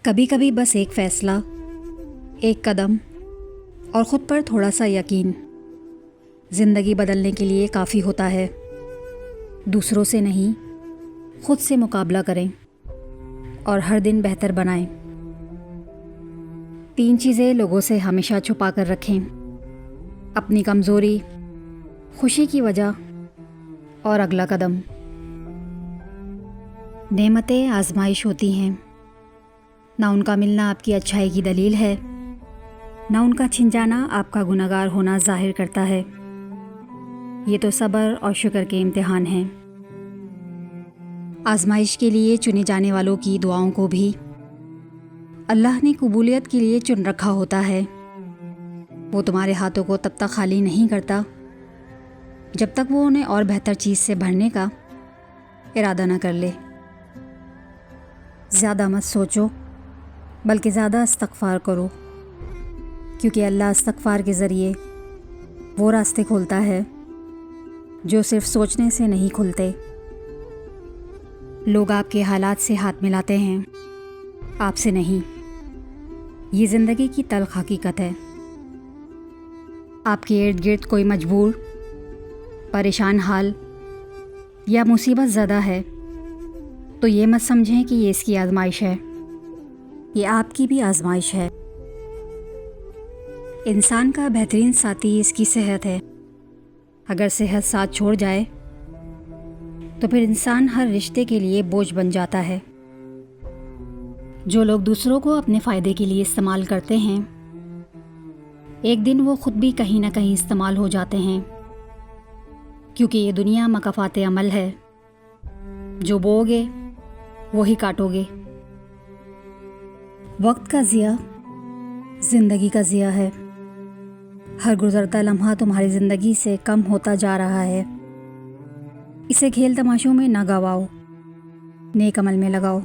کبھی کبھی بس ایک فیصلہ، ایک قدم اور خود پر تھوڑا سا یقین زندگی بدلنے کے لیے کافی ہوتا ہے۔ دوسروں سے نہیں، خود سے مقابلہ کریں اور ہر دن بہتر بنائیں۔ 3 چیزیں لوگوں سے ہمیشہ چھپا کر رکھیں: اپنی کمزوری، خوشی کی وجہ اور اگلا قدم۔ نعمتیں آزمائش ہوتی ہیں، نہ ان کا ملنا آپ کی اچھائی کی دلیل ہے، نہ ان کا چھن جانا آپ کا گنہگار ہونا ظاہر کرتا ہے۔ یہ تو صبر اور شکر کے امتحان ہیں۔ آزمائش کے لیے چنے جانے والوں کی دعاؤں کو بھی اللہ نے قبولیت کے لیے چن رکھا ہوتا ہے۔ وہ تمہارے ہاتھوں کو تب تک خالی نہیں کرتا جب تک وہ انہیں اور بہتر چیز سے بھرنے کا ارادہ نہ کر لے۔ زیادہ مت سوچو، بلکہ زیادہ استغفار کرو، کیونکہ اللہ استغفار کے ذریعے وہ راستے کھولتا ہے جو صرف سوچنے سے نہیں کھلتے۔ لوگ آپ کے حالات سے ہاتھ ملاتے ہیں، آپ سے نہیں۔ یہ زندگی کی تلخ حقیقت ہے۔ آپ کے ارد گرد کوئی مجبور، پریشان حال یا مصیبت زدہ ہے تو یہ مت سمجھیں کہ یہ اس کی آزمائش ہے، یہ آپ کی بھی آزمائش ہے۔ انسان کا بہترین ساتھی اس کی صحت ہے۔ اگر صحت ساتھ چھوڑ جائے تو پھر انسان ہر رشتے کے لیے بوجھ بن جاتا ہے۔ جو لوگ دوسروں کو اپنے فائدے کے لیے استعمال کرتے ہیں، ایک دن وہ خود بھی کہیں نہ کہیں استعمال ہو جاتے ہیں، کیونکہ یہ دنیا مکافات عمل ہے۔ جو بوگے وہی کاٹو گے۔ وقت کا ضیاع زندگی کا ضیاع ہے۔ ہر گزرتا لمحہ تمہاری زندگی سے کم ہوتا جا رہا ہے۔ اسے کھیل تماشوں میں نہ گواؤ، نیک عمل میں لگاؤ۔